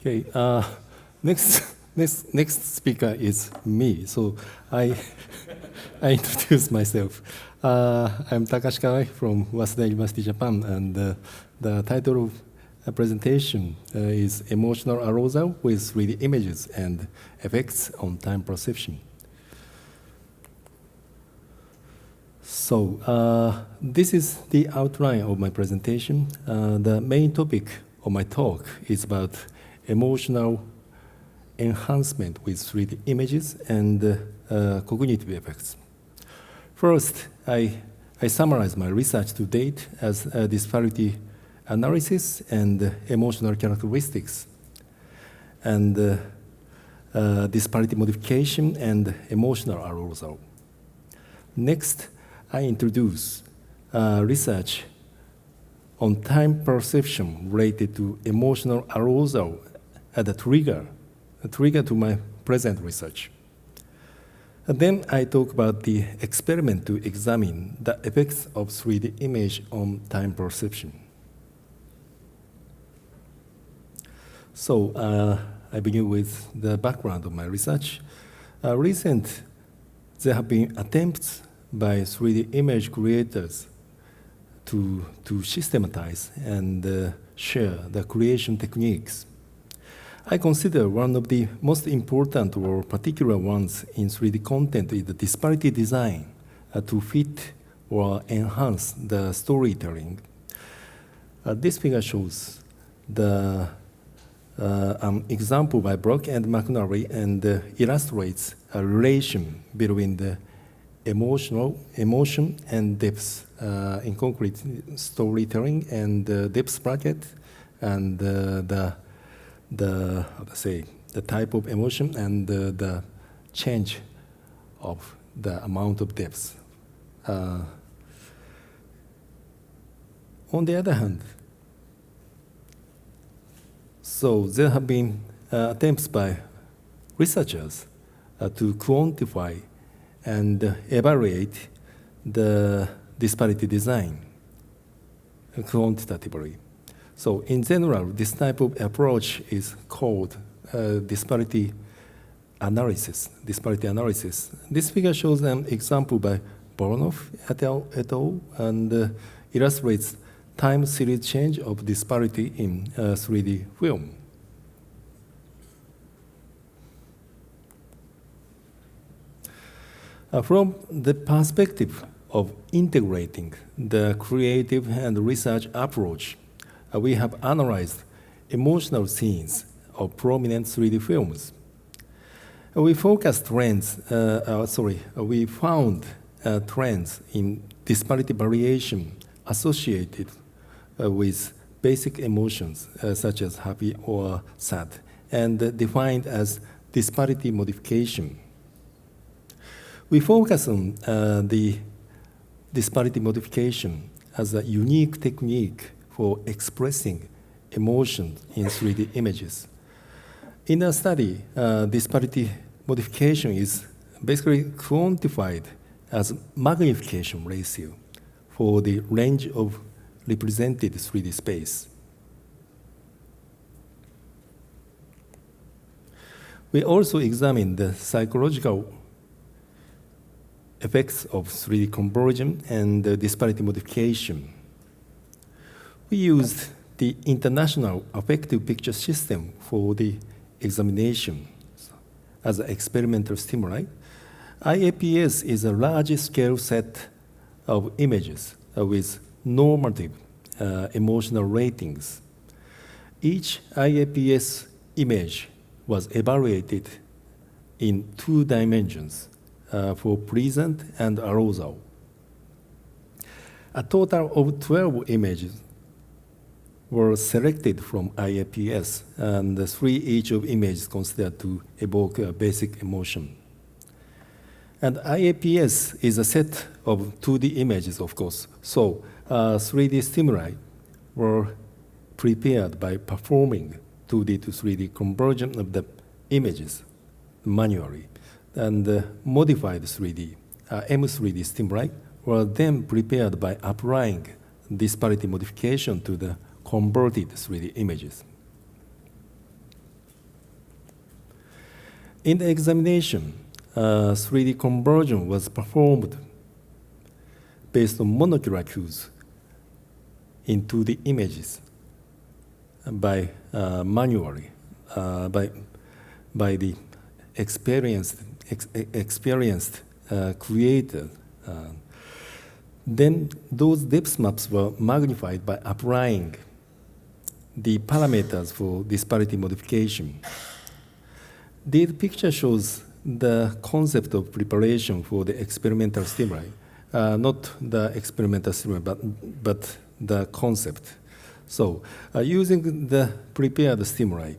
Okay, next speaker is me. So I introduce myself. I'm Takashi Kawai from Waseda University, Japan, and the title of the presentation is Emotional Arousal with 3D Images and Effects on Time Perception. So this is the outline of my presentation. The main topic of my talk is about emotional enhancement with 3D images and cognitive effects. First, I summarize my research to date as disparity analysis and emotional characteristics, and disparity modification and emotional arousal. Next, I introduce research on time perception related to emotional arousal as a trigger to my present research. And then I talk about the experiment to examine the effects of 3D image on time perception. So I begin with the background of my research. There have been attempts by 3D image creators to systematize and share the creation techniques. I consider one of the most important or particular ones in 3D content is the disparity design to fit or enhance the storytelling. This figure shows an example by Brock and McNary and illustrates a relation between the emotion and depth in concrete storytelling and depth bracket and the type of emotion and the change of the amount of depth. On the other hand, so there have been attempts by researchers to quantify and evaluate the disparity design quantitatively. So in general, this type of approach is called disparity analysis. This figure shows an example by Voronov et al. And illustrates time series change of disparity in 3D film. From the perspective of integrating the creative and research approach, we have analyzed emotional scenes of prominent 3D films. We found trends in disparity variation associated with basic emotions such as happy or sad, and defined as disparity modification. We focus on the disparity modification as a unique technique for expressing emotions in 3D images. In our study, disparity modification is basically quantified as magnification ratio for the range of represented 3D space. We also examined the psychological effects of 3D conversion and disparity modification. We used the International Affective Picture System for the examination as an experimental stimuli. IAPS is a large-scale set of images with normative emotional ratings. Each IAPS image was evaluated in 2 dimensions for present and arousal. A total of 12 images were selected from IAPS, and 3 each of images considered to evoke a basic emotion. And IAPS is a set of 2D images, of course. So 3D stimuli were prepared by performing 2D to 3D conversion of the images manually. And modified 3D, M3D stimuli were then prepared by applying disparity modification to the converted 3D images. In the examination, 3D conversion was performed based on monocular cues into the images by manually by the experienced creator. Then those depth maps were magnified by applying the parameters for disparity modification. This picture shows the concept of preparation for the experimental stimuli, not the experimental stimuli, but the concept. So using the prepared stimuli,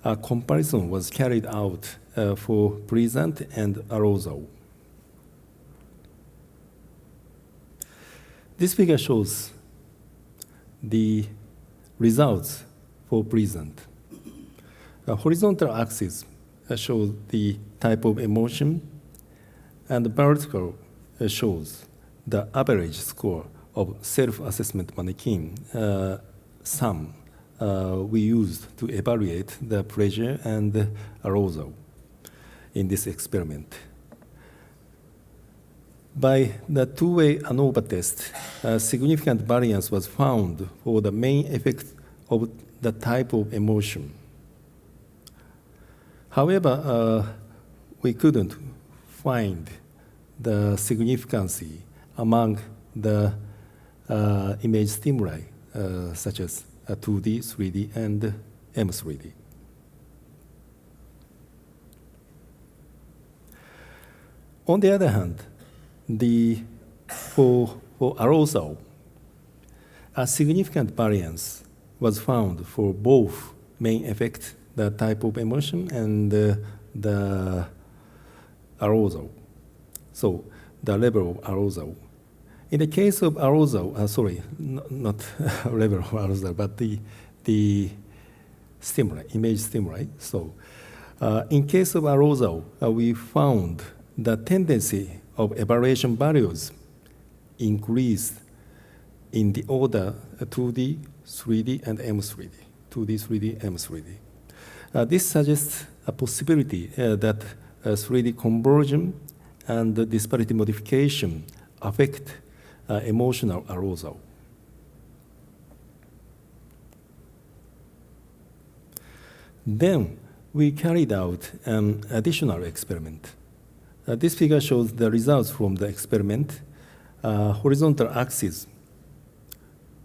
a comparison was carried out for present and arousal. This figure shows the results for present. The horizontal axis shows the type of emotion, and the vertical shows the average score of self-assessment mannequin sum we used to evaluate the pleasure and arousal in this experiment. By the two-way ANOVA test, a significant variance was found for the main effect of the type of emotion. However, we couldn't find the significance among the image stimuli, such as 2D, 3D, and M3D. On the other hand, for arousal, a significant variance was found for both main effect, the type of emotion, and the arousal. So the level of arousal. In the case of arousal, not level of arousal, but the stimuli, image stimuli. So in case of arousal, we found the tendency of evaluation values increased in the order 2D, 3D, and M3D. 2D, 3D, M3D. This suggests a possibility that 3D conversion and the disparity modification affect emotional arousal. Then we carried out an additional experiment. This figure shows the results from the experiment. Horizontal axis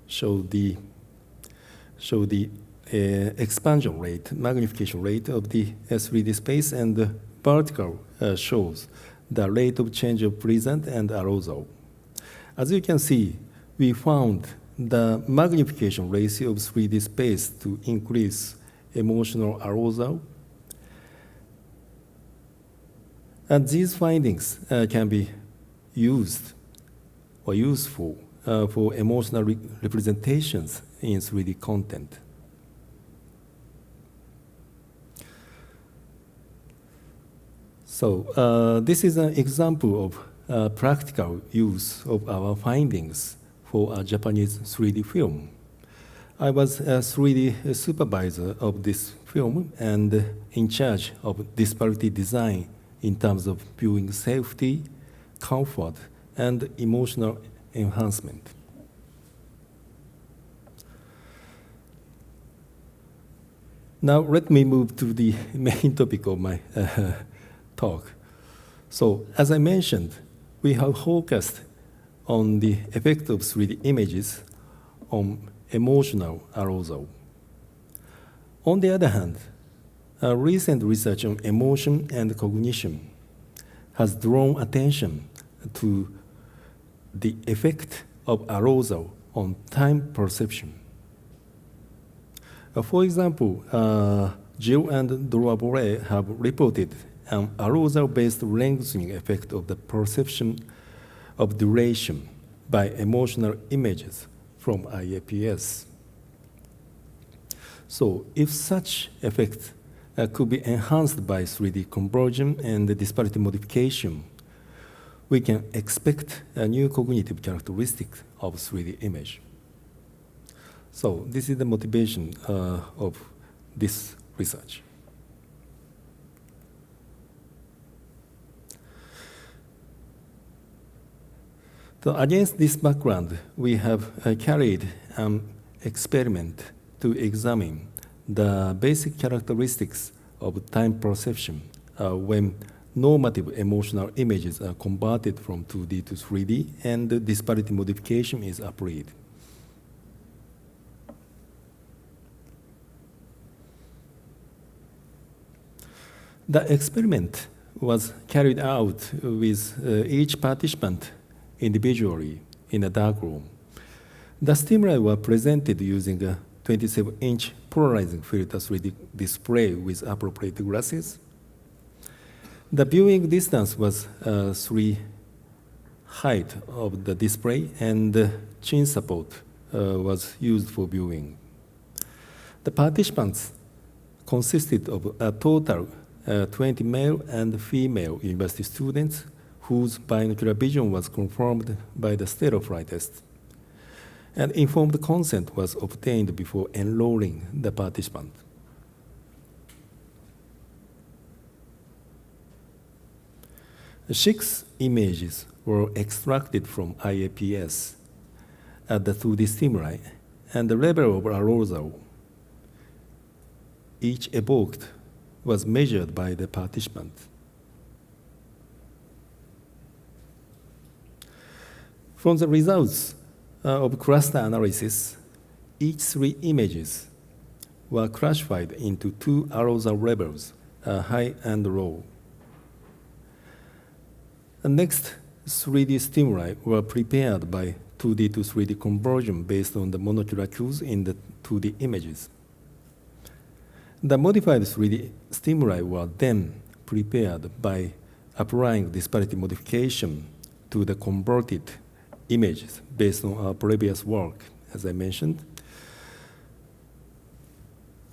show the expansion rate, magnification rate of the 3D space, and the vertical shows the rate of change of present and arousal. As you can see, we found the magnification ratio of 3D space to increase emotional arousal. And these findings can be used or useful for emotional representations in 3D content. So this is an example of practical use of our findings for a Japanese 3D film. I was a 3D supervisor of this film and in charge of disparity design in terms of viewing safety, comfort, and emotional enhancement. Now let me move to the main topic of my talk. So as I mentioned, we have focused on the effect of 3D images on emotional arousal. On the other hand, recent research on emotion and cognition has drawn attention to the effect of arousal on time perception. For example, Gil and Drouabore have reported an arousal-based lengthening effect of the perception of duration by emotional images from IAPS. So if such effect could be enhanced by 3D conversion and the disparity modification, we can expect a new cognitive characteristic of 3D image. So this is the motivation of this research. So against this background, we have carried an experiment to examine the basic characteristics of time perception when normative emotional images are converted from 2D to 3D and the disparity modification is applied. The experiment was carried out with each participant individually in a dark room. The stimuli were presented using a 27-inch polarizing filter 3D display with appropriate glasses. The viewing distance was 3 height of the display, and the chin support was used for viewing. The participants consisted of a total 20 male and female university students whose binocular vision was confirmed by the stereo test. And informed consent was obtained before enrolling the participant. Six images were extracted from IAPS at the 2D stimuli, and the level of arousal each evoked was measured by the participant. From the results of cluster analysis, each 3 images were classified into 2 arousal levels, high and low. The next 3D stimuli were prepared by 2D to 3D conversion based on the monocular cues in the 2D images. The modified 3D stimuli were then prepared by applying disparity modification to the converted images based on our previous work, as I mentioned.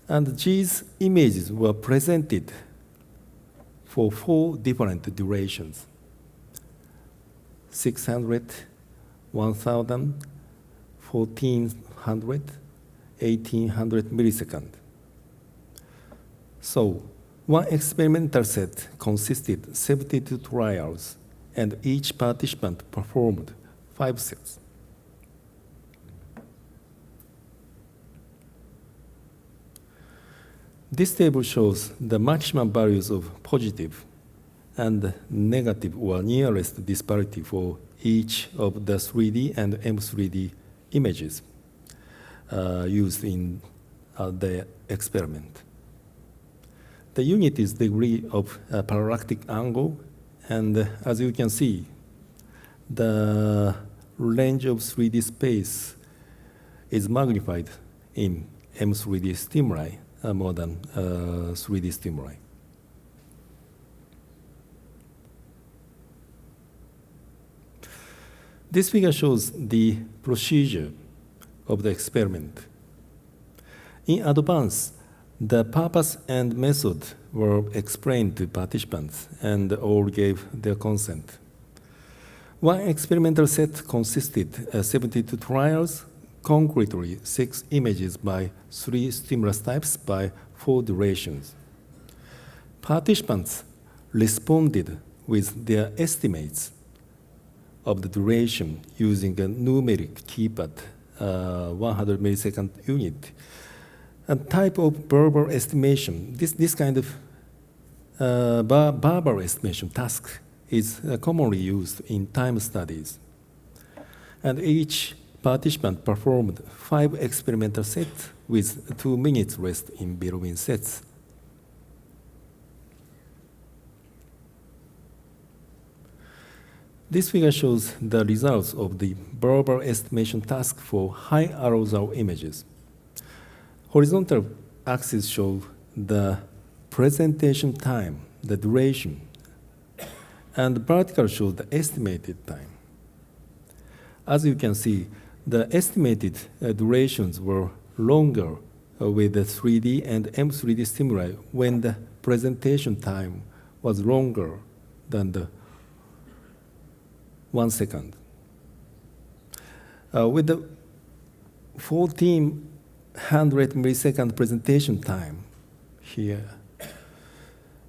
And these images were presented for 4 different durations: 600, 1000, 1400, 1800 milliseconds. So, one experimental set consisted 72 trials, and each participant performed 5 sets. This table shows the maximum values of positive and negative or nearest disparity for each of the 3D and M3D images used in the experiment. The unit is degree of parallactic angle, and as you can see, the range of 3D space is magnified in M3D stimuli more than 3D stimuli. This figure shows the procedure of the experiment. In advance, the purpose and method were explained to participants, and all gave their consent. One experimental set consisted of 72 trials, concretely 6 images by 3 stimulus types by 4 durations. Participants responded with their estimates of the duration using a numeric keypad 100 millisecond unit. A type of verbal estimation, this kind of verbal estimation task is commonly used in time studies. And each participant performed 5 experimental sets with 2 minutes rest in between sets. This figure shows the results of the verbal estimation task for high arousal images. Horizontal axis shows the presentation time, the duration, and the vertical shows the estimated time. As you can see, the estimated durations were longer with the 3D and M3D stimuli when the presentation time was longer than the 1 second. With the 1400 millisecond presentation time here,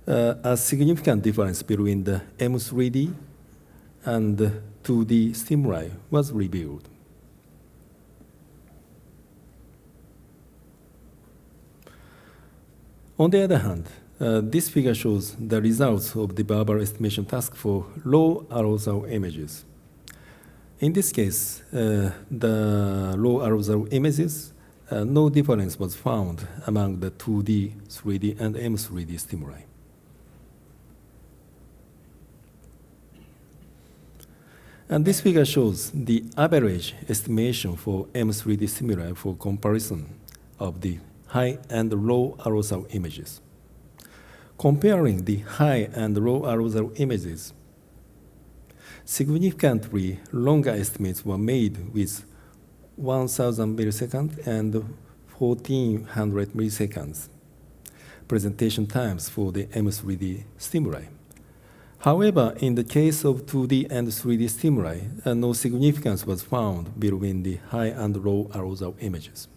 a significant difference between the M3D and the 2D stimuli was revealed. On the other hand, this figure shows the results of the verbal estimation task for low arousal images. In this case, the low arousal images, no difference was found among the 2D, 3D, and M3D stimuli. And this figure shows the average estimation for M3D stimuli for comparison of the high and low arousal images. Comparing the high and low arousal images, significantly longer estimates were made with 1,000 milliseconds and 1,400 milliseconds presentation times for the M3D stimuli. However, in the case of 2D and 3D stimuli, no significance was found between the high and low arousal images.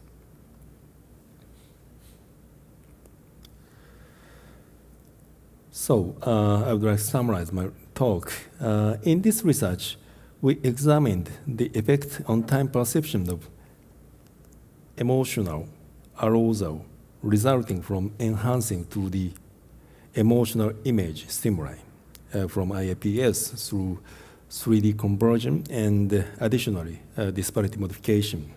So I would like to summarize my talk. In this research, we examined the effect on time perception of emotional arousal resulting from enhancing to the emotional image stimuli from IIPS through 3D conversion and additionally disparity modification.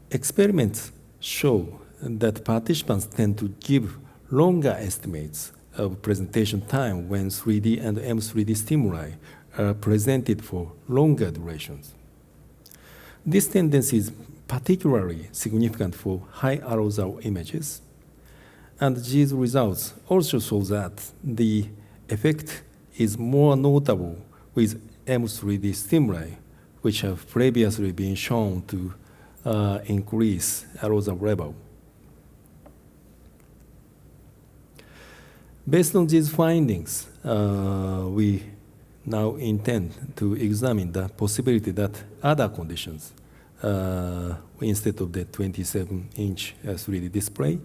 Experiments show that participants tend to give longer estimates of presentation time when 3D and M3D stimuli are presented for longer durations. This tendency is particularly significant for high arousal images, and these results also show that the effect is more notable with M3D stimuli, which have previously been shown to increase arousal level. Based on these findings, we now intend to examine the possibility that other conditions, instead of the 27-inch 3D display,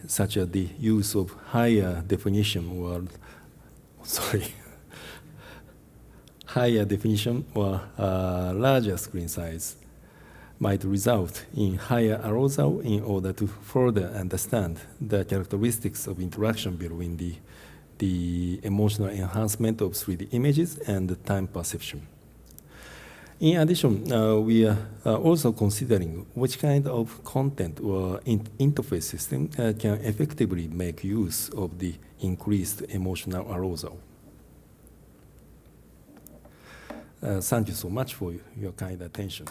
such as the use of higher definition or larger screen size, might result in higher arousal in order to further understand the characteristics of interaction between the emotional enhancement of 3D images and the time perception. In addition, we are also considering which kind of content or interface system can effectively make use of the increased emotional arousal. Thank you so much for your kind attention.